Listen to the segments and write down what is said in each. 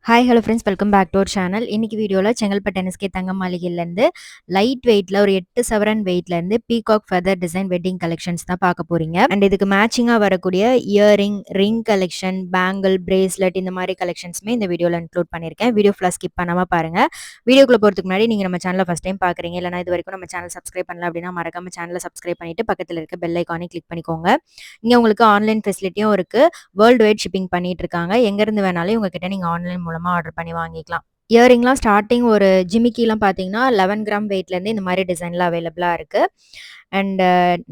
Hi hello friends, welcome back to our channel. இன்னைக்கு வீடியோவில் Chengalpattu NSK தங்க மாளிகையிலேருந்து லைட் வெயிட்டில் ஒரு 8 சவரன் வெயிட்லேருந்து peacock feather design wedding collections தான் பார்க்க போகிறீங்க. அண்ட் இதுக்கு மேட்சிங்காக வரக்கூடிய earring, ring collection, bangle, bracelet இந்த மாதிரி கலெக்ஷன்ஸுமே இந்த வீடியோவில் இன்க்ளூட் பண்ணியிருக்கேன். வீடியோ ஃபுல்லாக ஸ்கிப் பண்ணாமல் பாருங்கள். வீடியோக்குள்ளே போகிறதுக்கு முன்னாடி நீங்கள் நம்ம சேனலை ஃபஸ்ட் டைம் பார்க்குறீங்க, இல்லைனா இது வரைக்கும் நம்ம சேனல் சப்ஸ்கிரைப் பண்ணல அப்படின்னா மறக்காம சேனலை சப்ஸ்கிரைப் பண்ணிவிட்டு பக்கத்தில் இருக்க பெல் ஐக்கானே கிளிக் பண்ணிக்கோங்க. இங்கே உங்களுக்கு ஆன்லைன் ஃபெசிலிட்டியும் இருக்குது. வேர்ல்டு வைட் ஷிப்பிங் பண்ணிட்டு இருக்காங்க. எங்கேருந்து வேணாலும் உங்ககிட்ட நீங்கள் ஆன்லைன் மூலமாக ஆர்டர் பண்ணி வாங்கிக்கலாம். இயரிங்லாம் ஸ்டார்டிங் ஒரு ஜிமிக்கிலாம் பார்த்தீங்கன்னா 11 கிராம் வெயிட்லேருந்து இந்த மாதிரி டிசைன்லாம் அவைலபிளாக இருக்குது. அண்ட்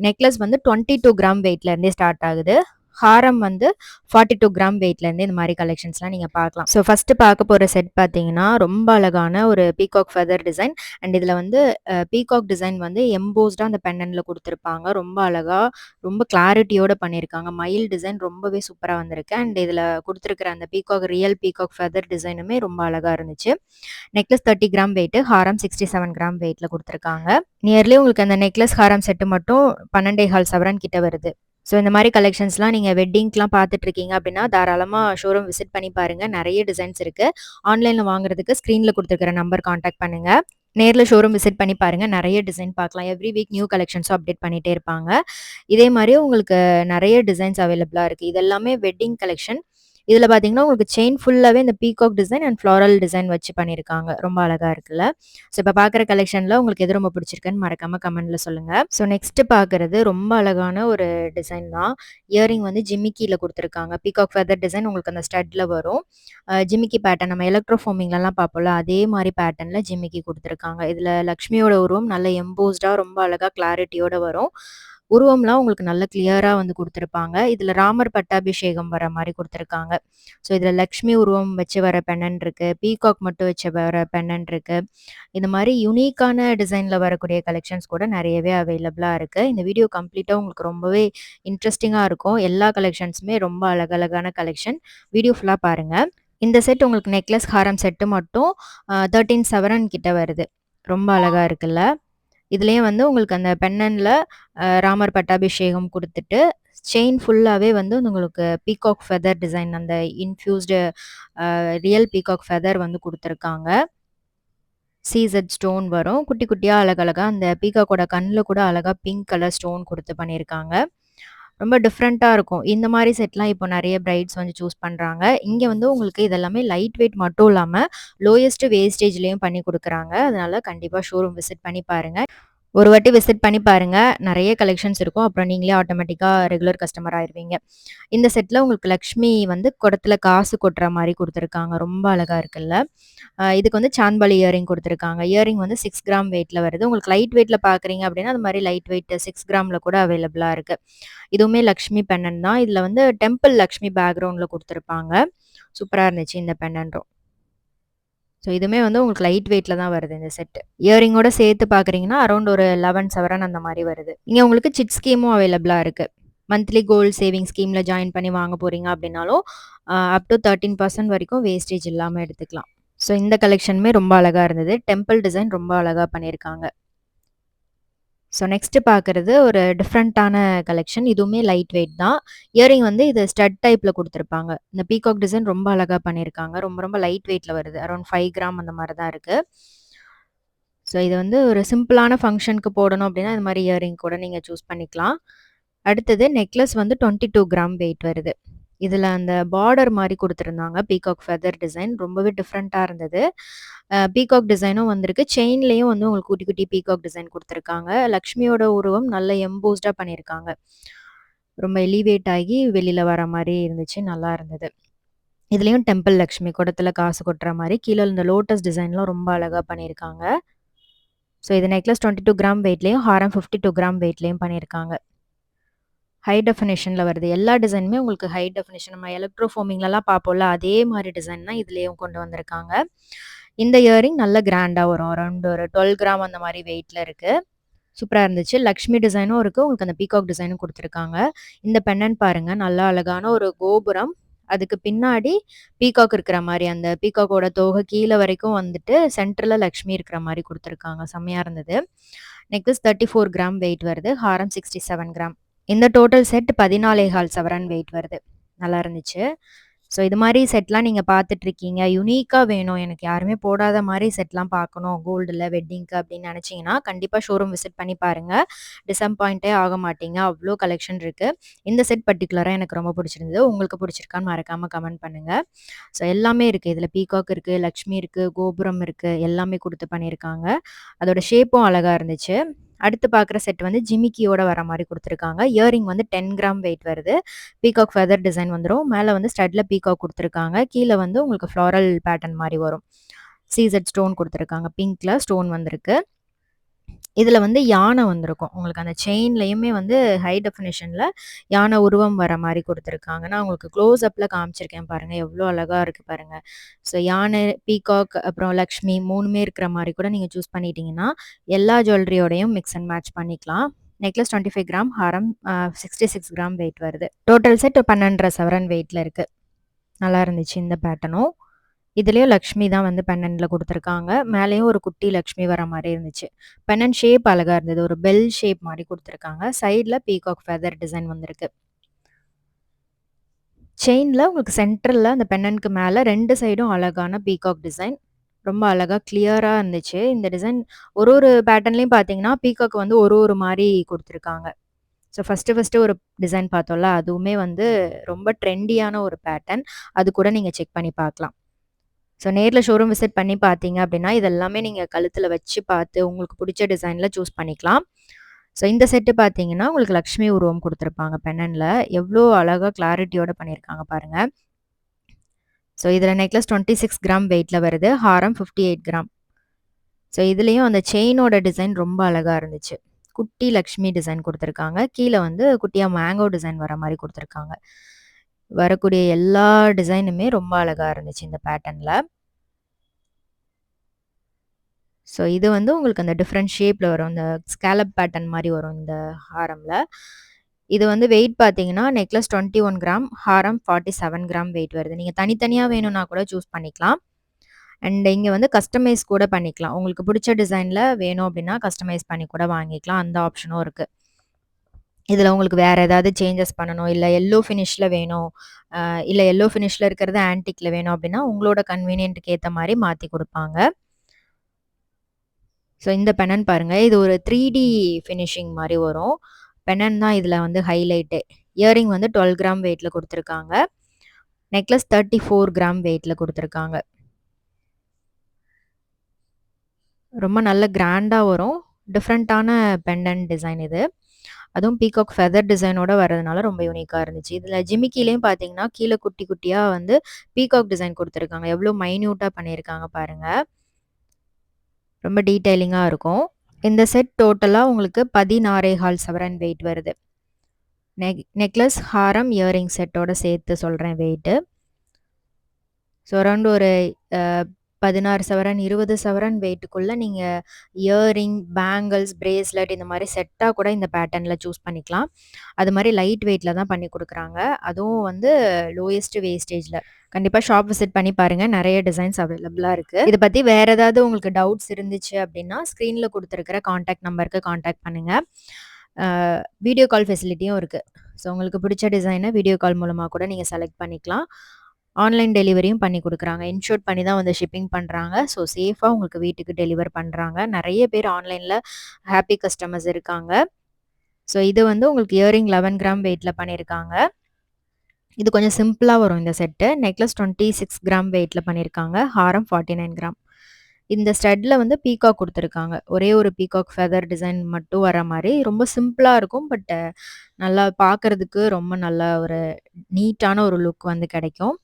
நெக்லஸ் வந்து 22 கிராம் வெயிட்லேருந்தே ஸ்டார்ட் ஆகுது. ஹாரம் வந்து 42 கிராம் வெயிட்லேருந்து இந்த மாதிரி கலெக்ஷன்ஸ்லாம் நீங்கள் பார்க்கலாம். ஸோ ஃபஸ்ட்டு பார்க்க போகிற செட் பார்த்தீங்கன்னா ரொம்ப அழகான ஒரு பீகாக் ஃபெதர் டிசைன். அண்ட் இதில் வந்து பீகாக் டிசைன் வந்து எம்போஸ்டாக அந்த பெண்டனில் கொடுத்துருப்பாங்க. ரொம்ப அழகாக, ரொம்ப கிளாரிட்டியோட பண்ணியிருக்காங்க. மயில் டிசைன் ரொம்பவே சூப்பராக வந்திருக்கு. அண்ட் இதில் கொடுத்துருக்கிற அந்த பீகாக் ரியல் பீகாக் ஃபெதர் டிசைனுமே ரொம்ப அழகாக இருந்துச்சு. நெக்லஸ் 30 கிராம் வெயிட்டு, ஹாரம் 67 கிராம் வெயிட்டில் கொடுத்துருக்காங்க. நியர்லி உங்களுக்கு அந்த நெக்லஸ் ஹாரம் செட்டு மட்டும் 12.25 சவரன் கிட்ட வருது. ஸோ இந்த மாதிரி கலெக்ஷன்ஸ்லாம் நீங்கள் வெட்டிங்க்கெலாம் பார்த்துட்டு இருக்கீங்க அப்படின்னா தாராளமாக ஷோரூம் விசிட் பண்ணி பாருங்கள். நிறைய டிசைன்ஸ் இருக்குது. ஆன்லைனில் வாங்குறதுக்கு ஸ்க்ரீனில் கொடுத்துருக்கிற நம்பர் காண்டாக்ட் பண்ணுங்கள். நேரில் ஷோரூம் விசிட் பண்ணி பாருங்கள். நிறைய டிசைன் பார்க்கலாம். எவ்ரி வீக் நியூ கலெக்ஷன்ஸும் அப்டேட் பண்ணிகிட்டே இருப்பாங்க. இதே மாதிரி உங்களுக்கு நிறைய டிசைன்ஸ் அவைலபிளாக இருக்குது. இதெல்லாமே வெட்டிங் கலெக்ஷன். இதில் பார்த்தீங்கன்னா உங்களுக்கு செயின் ஃபுல்லாகவே இந்த peacock design and floral design வச்சு பண்ணியிருக்காங்க. ரொம்ப அழகாக இருக்குல்ல. ஸோ இப்போ பார்க்குற கலெக்ஷனில் உங்களுக்கு எது ரொம்ப பிடிச்சிருக்குன்னு மறக்காமல் கமெண்ட்டில் சொல்லுங்கள். ஸோ நெக்ஸ்ட்டு பார்க்குறது ரொம்ப அழகான ஒரு டிசைன் தான். இயரிங் வந்து ஜிமிக்கியில் கொடுத்துருக்காங்க. பீகாக் ஃபெதர் டிசைன் உங்களுக்கு அந்த ஸ்டட்டில் வரும். ஜிமிக்கி பேட்டர்ன் நம்ம எலக்ட்ரோ ஃபோமிங்லலாம் பார்ப்போம்ல, அதே மாதிரி பேட்டர்னில் ஜிமிக்கி கொடுத்துருக்காங்க. இதில் லக்ஷ்மியோட உருவம் நல்ல எம்போஸ்டாக ரொம்ப அழகாக கிளாரிட்டியோட வரும். உருவம்லாம் உங்களுக்கு நல்ல கிளியராக வந்து கொடுத்துருப்பாங்க. இதில் ராமர் பட்டாபிஷேகம் வர மாதிரி கொடுத்துருக்காங்க. ஸோ இதில் லக்ஷ்மி உருவம் வச்சு வர பெண்ணன் இருக்குது, பீகாக் மட்டும் வச்சு வர பெண்ணன் இருக்குது. இந்த மாதிரி யூனிக்கான டிசைனில் வரக்கூடிய கலெக்ஷன்ஸ் கூட நிறையவே அவைலபிளாக இருக்குது. இந்த வீடியோ கம்ப்ளீட்டாக உங்களுக்கு ரொம்பவே இன்ட்ரெஸ்டிங்காக இருக்கும். எல்லா கலெக்ஷன்ஸுமே ரொம்ப அழகழகான கலெக்ஷன். வீடியோ ஃபுல்லாக பாருங்கள். இந்த செட் உங்களுக்கு நெக்லஸ் ஹாரம் செட்டு மட்டும் 13 சவரன் கிட்ட வருது. ரொம்ப அழகாக இருக்குல்ல. இதுலேயும் வந்து உங்களுக்கு அந்த பெண்ணனில் ராமர் பட்டாபிஷேகம் கொடுத்துட்டு செயின் ஃபுல்லாகவே வந்து உங்களுக்கு பீகாக் ஃபெதர் டிசைன் அந்த இன்ஃப்யூஸ்டு ரியல் பீகாக் ஃபெதர் வந்து கொடுத்துருக்காங்க. சீசட் ஸ்டோன் வரும். குட்டி குட்டியாக அழகழகாக அந்த பீகாக்கோட கண்ணில் கூட அழகாக பிங்க் கலர் ஸ்டோன் கொடுத்து பண்ணியிருக்காங்க. ரொம்ப டிஃப்ரெண்ட்டாக இருக்கும். இந்த மாதிரி செட்லாம் இப்போ நிறைய பிரைட்ஸ் வந்து சூஸ் பண்ணுறாங்க. இங்கே வந்து உங்களுக்கு இதெல்லாமே லைட் வெயிட் மட்டும் இல்லாமல் லோயஸ்ட் வேஸ்டேஜ்லேயும் பண்ணி கொடுக்குறாங்க. அதனால கண்டிப்பாக ஷோரூம் விசிட் பண்ணி பாருங்கள். ஒரு வாட்டி விசிட் பண்ணி பாருங்கள். நிறைய கலெக்ஷன்ஸ் இருக்கும். அப்புறம் நீங்களே ஆட்டோமேட்டிக்காக ரெகுலர் கஸ்டமர் ஆயிருவீங்க. இந்த செட்டில் உங்களுக்கு லக்ஷ்மி வந்து குடத்துல காசு கொட்டுற மாதிரி கொடுத்துருக்காங்க. ரொம்ப அழகாக இருக்குல்ல. இதுக்கு வந்து சான்பாலி இயரிங் கொடுத்துருக்காங்க. இயரிங் வந்து 6 கிராம் வெயிட்டில் வருது. உங்களுக்கு லைட் வெயிட்டில் பார்க்குறீங்க அப்படின்னா அது மாதிரி லைட் வெயிட் 6 கிராமில் கூட அவைலபிளாக இருக்குது. இதுவுமே லக்ஷ்மி பெண்ணன் தான். இதில் வந்து டெம்பிள் லக்ஷ்மி பேக்ரவுண்டில் கொடுத்துருப்பாங்க. சூப்பராக இருந்துச்சு இந்த பெண்ணன்றும். ஸோ இதுவுமே வந்து உங்களுக்கு லைட் வெயிட்டில் தான் வருது இந்த செட்டு. இயரிங்கோட சேர்த்து பார்க்குறீங்கன்னா அரௌண்ட் ஒரு 11 சவரன் அந்த மாதிரி வருது. இங்கே உங்களுக்கு சிட் ஸ்கீமும் அவைலபிளாக இருக்குது. மந்த்லி கோல்டு சேவிங் ஸ்கீமில் ஜாயின் பண்ணி வாங்க போகிறீங்க அப்படின்னாலும் அப் டு 13% வரைக்கும் வேஸ்டேஜ் இல்லாமல் எடுத்துக்கலாம். ஸோ இந்த கலெக்ஷனுமே ரொம்ப அழகாக இருந்தது. டெம்பிள் டிசைன் ரொம்ப அழகாக பண்ணியிருக்காங்க. ஸோ நெக்ஸ்ட்டு பார்க்குறது ஒரு டிஃப்ரெண்ட்டான கலெக்ஷன். இதுவுமே லைட் வெயிட் தான். இயரிங் வந்து இது ஸ்டட் டைப்பில் கொடுத்துருப்பாங்க. இந்த பீகாக் டிசைன் ரொம்ப அழகாக பண்ணியிருக்காங்க. ரொம்ப ரொம்ப லைட் வெயிட்டில் வருது. அரௌண்ட் 5 கிராம் அந்த மாதிரி தான் இருக்குது. ஸோ இது வந்து ஒரு சிம்பிளான ஃபங்க்ஷனுக்கு போடணும் அப்படின்னா இது மாதிரி இயரிங் கூட நீங்கள் சூஸ் பண்ணிக்கலாம். அடுத்தது நெக்லஸ் வந்து 22 கிராம் வெயிட் வருது. இதில் அந்த பார்டர் மாதிரி கொடுத்துருந்தாங்க. பீகாக் ஃபெதர் டிசைன் ரொம்பவே டிஃப்ரெண்ட்டாக இருந்தது. பீகாக் டிசைனும் வந்திருக்கு. செயின்லேயும் வந்து உங்களுக்கு குட்டி குட்டி பீகாக் டிசைன் கொடுத்துருக்காங்க. லக்ஷ்மியோட உருவம் நல்ல எம்போஸ்டாக பண்ணியிருக்காங்க. ரொம்ப எலிவேட் ஆகி வெளியில் வர மாதிரி இருந்துச்சு. நல்லா இருந்தது. இதுலேயும் டெம்பிள் லக்ஷ்மி குடத்துல காசு கொட்டுற மாதிரி கீழே இந்த லோட்டஸ் டிசைன்லாம் ரொம்ப அழகாக பண்ணியிருக்காங்க. ஸோ இது நெக்லஸ் 22 கிராம் வெயிட்லேயும் ஹாரம் 52 கிராம் வெயிட்லேயும் பண்ணியிருக்காங்க. ஹை டெஃபினேஷனில் வருது. எல்லா டிசைனுமே உங்களுக்கு ஹை டெஃபினேஷன் நம்ம எலக்ட்ரோ ஃபோமிங்லலாம் பார்ப்போம்ல அதே மாதிரி டிசைன் தான் இதுலேயும் கொண்டு வந்திருக்காங்க. இந்த இயரிங் நல்ல கிராண்டாக வரும். அரௌண்ட் ஒரு 12 கிராம் அந்த மாதிரி வெயிட்டில் இருக்குது. சூப்பராக இருந்துச்சு. லக்ஷ்மி டிசைனும் இருக்குது. உங்களுக்கு அந்த பீகாக் டிசைனும் கொடுத்துருக்காங்க. இந்த பெண்ணன் பாருங்கள், நல்லா அழகான ஒரு கோபுரம். அதுக்கு பின்னாடி பீகாக் இருக்கிற மாதிரி அந்த பீகாக்கோட தோகை கீழே வரைக்கும் வந்துட்டு சென்டரில் லக்ஷ்மி இருக்கிற மாதிரி கொடுத்துருக்காங்க. செம்மையாக இருந்தது. நெக்லஸ் 34 கிராம் வெயிட் வருது. ஹாரம் 67 கிராம். இந்த டோட்டல் செட் 14.25 சவரன் வெயிட் வருது. நல்லா இருந்துச்சு. ஸோ இது மாரி செட்லாம் நீங்க பார்த்துட்ருக்கீங்க. யுனிக்கா வேணும். எனக்கு யாருமே போடாத மாரி செட்லாம் பார்க்கணும். கோல்டுல வெட்டிங்க்கு அப்படின்னு நெனச்சீங்கன்னா, கண்டிப்பா ஷோரூம் விசிட் பண்ணி பாருங்க. டிசப்பாயிண்ட்டே ஆக மாட்டீங்க. அவ்ளோ கலெக்ஷன் இருக்கு. இந்த செட் பர்ட்டிகுலரா எனக்கு ரொம்ப பிடிச்சிருந்தது. உங்களுக்கு பிடிச்சிருக்கான்னு மறக்காம கமெண்ட் பண்ணுங்க. ஸோ எல்லாமே இருக்கு. இதுல பீகாக் இருக்கு, லக்ஷ்மி இருக்கு, கோபுரம் இருக்கு. எல்லாமே குடுத்து பண்ணியிருக்காங்க. அதோட ஷேப்பும் அழகா இருந்துச்சு. அடுத்து பார்க்குற செட் வந்து ஜிமிக்கியோட வர மாரி குடுத்துருக்காங்க. இயரிங் வந்து 10 கிராம் வெயிட் வருது. பீகாக் ஃபெதர் டிசைன் வந்துரும். மேல வந்து ஸ்டட்ல பீகாக் குடுத்துருக்காங்க. கீழ வந்து உங்களுக்கு ஃப்ளாரல் பேட்டர்ன் மாரி வரும். சீசெட் ஸ்டோன் குடுத்துருக்காங்க. பிங்க்ல ஸ்டோன் வந்திருக்கு. இதுல வந்து யானை வந்திருக்கும். உங்களுக்கு அந்த செயின்லயுமே வந்து ஹை டெஃபினிஷன்ல யானை உருவம் வர மாரி குடுத்துருக்காங்க. நான் உங்களுக்கு க்ளோஸ் அப்ல காமிச்சிருக்கேன் பாருங்க. எவ்ளோ அழகா இருக்கு பாருங்க. ஸோ யானை, பீகாக் அப்புறம் லக்ஷ்மி 3மே இருக்கிற மாரி கூட நீங்க சூஸ் பண்ணிட்டீங்கன்னா, எல்லா ஜுவல்லரியோடையும் மிக்ஸ் அண்ட் மேட்ச் பண்ணிக்கலாம். நெக்லஸ் 25 கிராம், ஹாரம் 66 கிராம் வெயிட் வருது. டோட்டல் செட் 12.5 சவரன் வெயிட்ல இருக்கு. நல்லா இருந்துச்சு இந்த பேட்டர்னும். இதுலயும் லக்ஷ்மி தான் வந்து பெண்டன்ட்ல குடுத்துருக்காங்க. மேலேயும் ஒரு குட்டி லக்ஷ்மி வர மாரி இருந்துச்சு. பெண்டன்ட் ஷேப் அழகா இருந்தது. ஒரு பெல் ஷேப் மாரி குடுத்துருக்காங்க. சைட்ல பீகாக் ஃபெதர் டிசைன் வந்திருக்கு. செயின்ல உங்களுக்கு சென்டர்ல அந்த பெண்டன்ட்க்கு மேல 2 சைடும் அழகான பீகாக் டிசைன். ரொம்ப அழகா கிளியரா இருந்துச்சு. இந்த டிசைன் ஒரு ஒரு பேட்டர்ன்லயும் பார்த்தீங்கன்னா, பீகாக் வந்து ஒரு ஒரு மாரி குடுத்துருக்காங்க. ஸோ ஃபர்ஸ்ட்டு ஒரு டிசைன் பார்த்தோம்ல, அதுவுமே வந்து ரொம்ப ட்ரெண்டியான ஒரு பேட்டர்ன். அது கூட நீங்க செக் பண்ணி பார்க்கலாம். ஸோ நேர்ல ஷோரூம் விசிட் பண்ணி பார்த்தீங்க அப்படின்னா, இதெல்லாமே நீங்க கழுத்துல வச்சு பார்த்து, உங்களுக்கு புடிச்ச டிசைன்ல சூஸ் பண்ணிக்கலாம். ஸோ இந்த செட்டு பார்த்தீங்கன்னா, உங்களுக்கு லக்ஷ்மி உருவம் குடுத்துருப்பாங்க பெண்டன்ட்ல. எவ்ளோ அழகா கிளாரிட்டியோட பண்ணியிருக்காங்க பாருங்க. ஸோ இதுல நெக்லஸ் 26 கிராம் வெயிட்ல வருது. ஹாரம் 58 கிராம். ஸோ இதுலயும் அந்த செயினோட டிசைன் ரொம்ப அழகா இருந்துச்சு. குட்டி லக்ஷ்மி டிசைன் குடுத்துருக்காங்க. கீழ வந்து குட்டியா மேங்கோ டிசைன் வர மாரி குடுத்துருக்காங்க. வரக்கூடிய எல்லா டிசைனுமே ரொம்ப அழகா இருந்துச்சு இந்த பேட்டர்ன்ல. ஸோ இது வந்து உங்களுக்கு அந்த டிஃபரெண்ட் ஷேப்ல வரும். இந்த ஸ்கேலப் பேட்டர்ன் மாரி வரும் இந்த ஹாரம்ல. இது வந்து வெயிட் பார்த்தீங்கன்னா, நெக்லஸ் 21 கிராம், ஹாரம் 47 கிராம் வெயிட் வருது. நீங்க தனித்தனியா வேணும்னா கூட சூஸ் பண்ணிக்கலாம். அண்ட் இங்க வந்து கஸ்டமைஸ் கூட பண்ணிக்கலாம். உங்களுக்கு பிடிச்ச டிசைன்ல வேணும் அப்படின்னா, கஸ்டமைஸ் பண்ணி கூட வாங்கிக்கலாம். அந்த ஆப்ஷனும் இருக்கு. இதுல உங்களுக்கு வேற ஏதாவது சேஞ்சஸ் பண்ணணும், இல்ல எல்லோ ஃபினிஷ்ல வேணும், இல்ல எல்லோ ஃபினிஷ்ல இருக்கிறது ஆன்டிக்ல வேணும் அப்படின்னா, உங்களோட கன்வீனியன்ட்க்கு ஏத்த மாரி மாத்தி குடுப்பாங்க. ஸோ இந்த பெனன் பாருங்க. இது ஒரு 3டி ஃபினிஷிங் மாரி வரும். பெனன் தான் இதுல வந்து ஹைலைட்டே. இயரிங் வந்து 12 கிராம் வெயிட்ல குடுத்துருக்காங்க. நெக்லஸ் 34 கிராம் வெயிட்ல குடுத்துருக்காங்க. ரொம்ப நல்ல கிராண்டா வரும். டிஃப்ரெண்ட்டான பெண்டன்ட் டிசைன் இது. அதுவும் பீகாக் ஃபெதர் டிசைனோட வரதுனால ரொம்ப யூனிக்கா இருந்துச்சு. இதுல ஜிமிக்கிலயும் பார்த்தீங்கன்னா, கீழ குட்டி குட்டியா வந்து பீகாக் டிசைன் குடுத்துருக்காங்க. எவ்ளோ மைன்யூட்டா பண்ணியிருக்காங்க பாருங்க. ரொம்ப டீட்டெயிலிங்கா இருக்கும். இந்த செட் டோட்டலா உங்களுக்கு 16.25 சவரன் வெயிட் வருது. நெக்லஸ், ஹாரம், இயரிங் செட்டோட சேர்த்து சொல்றேன் வெயிட்டு. ஸோ அரௌண்ட் ஒரு அ 16 சவரன், 20 சவரன் வெயிட்டுக்குள்ள நீங்க இயரிங், பேங்கிள்ஸ், பிரேஸ்லெட் இந்த மாரி செட்டா கூட இந்த பேட்டர்ன்ல சூஸ் பண்ணிக்கலாம். அது மாரி லைட் வெயிட்ல தான் பண்ணி குடுக்குறாங்க. அதுவும் வந்து லோயஸ்ட் வேஸ்டேஜ்ல. கண்டிப்பா ஷாப் விசிட் பண்ணி பாருங்க. நெறைய டிசைன்ஸ் அவைலபிளா இருக்கு. இத பத்தி வேற ஏதாவது உங்களுக்கு டவுட்ஸ் இருந்துச்சு அப்படின்னா, ஸ்க்ரீன்ல குடுத்துருக்கிற கான்டாக்ட் நம்பருக்கு கான்டாக்ட் பண்ணுங்க. அ வீடியோ கால் ஃபெசிலிட்டியும் இருக்கு. ஸோ உங்களுக்கு பிடிச்ச டிசைன வீடியோ கால் மூலமா கூட நீங்க செலக்ட் பண்ணிக்கலாம். ஆன்லைன் டெலிவரியும் பண்ணி குடுக்குறாங்க. இன்ஷூர் பண்ணி தான் வந்து ஷிப்பிங் பண்றாங்க. ஸோ சேஃபா உங்களுக்கு வீட்டுக்கு டெலிவர் பண்றாங்க. நெறைய பேர் ஆன்லைன்ல ஹேப்பி கஸ்டமர்ஸ் இருக்காங்க. ஸோ இது வந்து உங்களுக்கு இயரிங் 11 கிராம் வெயிட்ல பண்ணியிருக்காங்க. இது கொஞ்சம் சிம்பிளா வரும் இந்த செட்டு. நெக்லஸ் 26 கிராம் வெயிட்ல பண்ணியிருக்காங்க. ஹாரம் 49 கிராம். இந்த ஸ்டட்ல வந்து பீகாக் குடுத்துருக்காங்க. ஒரே ஒரு பீகாக் ஃபெதர் டிசைன் மட்டும் வர மாரி ரொம்ப சிம்பிளா இருக்கும். பட் நல்லா பார்க்கறதுக்கு ரொம்ப நல்ல ஒரு நீட்டான ஒரு லுக் வந்து கிடைக்கும்.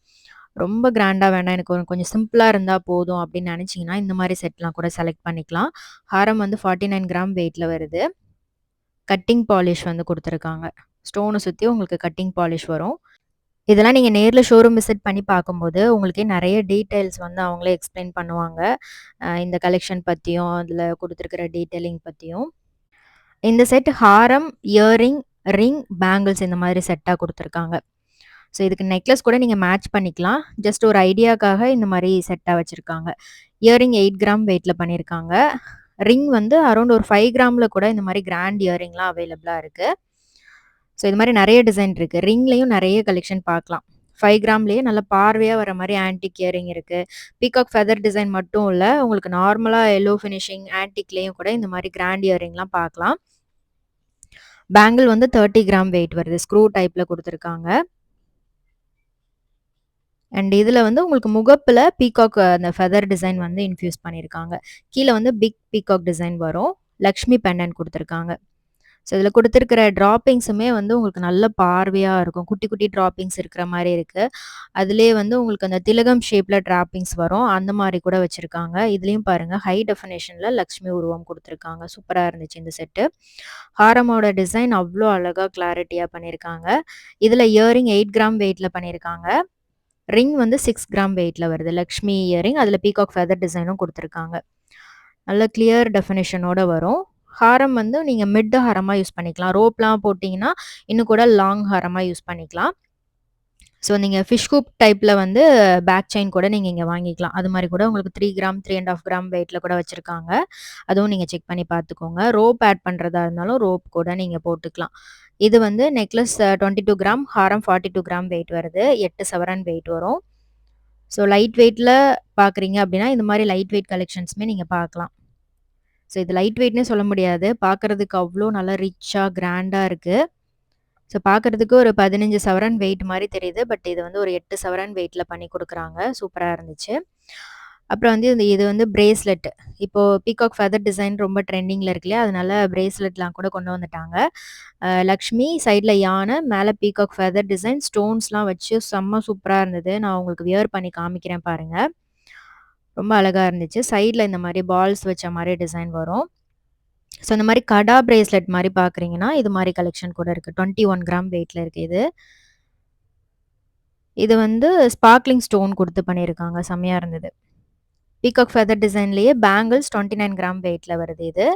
ரொம்ப கிராண்டா வேண்டாம். எனக்கு கொஞ்சம் சிம்பிளா இருந்தா போதும் அப்படின்னு நினைச்சீங்கன்னா, இந்த மாரி செட்லாம் கூட செலக்ட் பண்ணிக்கலாம். ஹாரம் வந்து 49 கிராம் வெயிட்ல வருது. கட்டிங் பாலிஷ் வந்து குடுத்துருக்காங்க. ஸ்டோன சுத்தி உங்களுக்கு கட்டிங் பாலிஷ் வரும். இதெல்லாம் நீங்க நேர்ல ஷோரூம் விசிட் பண்ணி பார்க்கும்போது, உங்களுக்கே நெறைய டீட்டெயில்ஸ் வந்து அவங்களே எக்ஸ்ப்ளைன் பண்ணுவாங்க. இந்த கலெக்ஷன் பத்தியும், அதில குடுத்துருக்கிற டீட்டெயிலிங் பத்தியும். இந்த செட் ஹாரம், இயரிங், ரிங், பேங்கிள்ஸ் இந்த மாதிரி செட்டா குடுத்துருக்காங்க. ஸோ இதுக்கு நெக்லஸ் கூட நீங்க மேட்ச் பண்ணிக்கலாம். ஜஸ்ட் ஒரு ஐடியாக்காக இந்த மாரி செட்டா வச்சிருக்காங்க. இயரிங் 8 கிராம் வெயிட்ல பண்ணியிருக்காங்க. ரிங் வந்து அரவுண்ட் ஒரு 5 கிராம்ல கூட இந்த மாரி கிராண்ட் இயரிங்லாம் அவைலபிளா இருக்கு. ஸோ இது மாரி நெறைய டிசைன் இருக்கு. ரிங்லயும் நெறைய கலெக்ஷன் பார்க்கலாம். 5 கிராம்லயே நல்ல பார்வையா வர மாரி ஆன்டிக் இயரிங் இருக்கு. பீகாக் ஃபெதர் டிசைன் மட்டும் இல்ல, உங்களுக்கு நார்மலா எல்லோ ஃபினிஷிங் ஆன்டிக்லயும் கூட இந்த மாரி கிராண்ட் இயரிங்லாம் பார்க்கலாம். பேங்கிள் வந்து 30 கிராம் வெயிட் வருது. ஸ்க்ரூ டைப்ல குடுத்துருக்காங்க. அண்ட் இதுல வந்து உங்களுக்கு முகப்புல பீகாக் அந்த ஃபெதர் டிசைன் வந்து இன்ஃப்யூஸ் பண்ணியிருக்காங்க. கீழ வந்து பிக் பீகாக் டிசைன் வரும். லக்ஷ்மி பெண்டன்ட் குடுத்துருக்காங்க. ஸோ இதில குடுத்துருக்கிற ட்ராப்பிங்ஸுமே வந்து உங்களுக்கு நல்ல பார்வையா இருக்கும். குட்டி, குட்டி ட்ராப்பிங்ஸ் இருக்கிற மாரி இருக்கு. அதிலேயே வந்து உங்களுக்கு அந்த திலகம் ஷேப்ல ட்ராப்பிங்ஸ் வரும். அந்த மாரி கூட வச்சிருக்காங்க. இதுலயும் பாருங்க ஹை டெஃபினிஷன்ல லக்ஷ்மி உருவம் குடுத்துருக்காங்க. சூப்பரா இருந்துச்சு இந்த செட்டு. ஹாரமோட டிசைன் அவ்ளோ அழகா கிளாரிட்டியா பண்ணியிருக்காங்க. இதில இயரிங் 8 கிராம் வெயிட்ல பண்ணியிருக்காங்க. ரிங் வந்து 6 கிராம் வெயிட்ல வருது. லக்ஷ்மி இயரிங். அதில பீகாக் ஃபெதர் டிசைனும் குடுத்துருக்காங்க. நல்ல கிளியர் டெஃபினிஷனோட வரும். ஹாரம் வந்து நீங்க மிட் ஹாரமா யூஸ் பண்ணிக்கலாம். ரோப்லாம் போட்டீங்கன்னா, இன்னும் கூட லாங் ஹாரமா யூஸ் பண்ணிக்கலாம். ஸோ நீங்க ஃபிஷ் ஹூக் டைப்ல வந்து பேக் செயின் கூட நீங்க இங்க வாங்கிக்கலாம். அது மாரி கூட உங்களுக்கு 3 கிராம், 3 1/2 கிராம் வெயிட்ல கூட வச்சிருக்காங்க. அதுவும் நீங்க செக் பண்ணி பார்த்துக்கோங்க. ரோப் ஆட் பண்றதா இருந்தாலும் ரோப் கூட நீங்க போட்டுக்கலாம். இது வந்து நெக்லஸ் 22 கிராம், ஹாரம் 42 கிராம் வெயிட் வருது. 8 சவரன் வெயிட் வரும். ஸோ லைட் வெயிட்ல பார்க்குறீங்க அப்டின்னா, இந்த மாரி லைட் வெயிட் கலெக்ஷன்ஸுமே நீங்க பார்க்கலாம். ஸோ இது லைட் வெயிட்னே சொல்ல முடியாது. பார்க்கறதுக்கு அவ்ளோ நல்லா ரிச்சா, கிராண்டா இருக்கு. ஸோ பார்க்கறதுக்கு ஒரு 15 சவரன் வெயிட் மாரி தெரியுது. பட் இது வந்து ஒரு 8 சவரன் வெயிட்ல பண்ணி குடுக்குறாங்க. சூப்பரா இருந்துச்சு. அப்புறம் வந்து இது வந்து பிரேஸ்லெட். இப்போ பீகாக் ஃபெதர் டிசைன் ரொம்ப ட்ரெண்டிங்ல இருக்கு இல்லையா? அதனால பிரேஸ்லெட்லாம் கூட கொண்டு வந்துட்டாங்க. லக்ஷ்மி, சைட்ல யானை, மேல பீகாக் ஃபெதர் டிசைன், ஸ்டோன்ஸ்லாம் வச்சு செம்ம சூப்பரா இருந்தது. நான் உங்களுக்கு வியர் பண்ணி காமிக்கிறேன் பாருங்க. ரொம்ப அழகா இருந்துச்சு. சைட்ல இந்த மாரி பால்ஸ் வச்ச மாரி டிசைன் வரும். ஸோ இந்த மாரி கடா பிரேஸ்லெட் மாரி பார்க்குறீங்கன்னா, இது மாரி கலெக்ஷன் கூட இருக்கு. 21 கிராம் வெயிட்ல இருக்கு இது. இது வந்து ஸ்பார்க்லிங் ஸ்டோன் குடுத்து பண்ணியிருக்காங்க. செம்மையா இருந்தது. பீகாக் ஃபெதர் டிசைன்லேயே பேங்கிள்ஸ் 29 கிராம் வெயிட்ல வருது இது.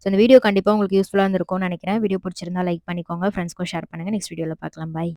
ஸோ இந்த வீடியோ கண்டிப்பா உங்களுக்கு யூஸ்ஃபுல்லா இருந்திருக்கும்னு நெனைக்கிறேன். வீடியோ பிடிச்சிருந்தா லைக் பண்ணிக்கோங்க. ஃப்ரெண்ட்ஸ்க்கும் ஷேர் பண்ணுங்க. நெக்ஸ்ட் வீடியோல பார்க்கலாம். பாய்.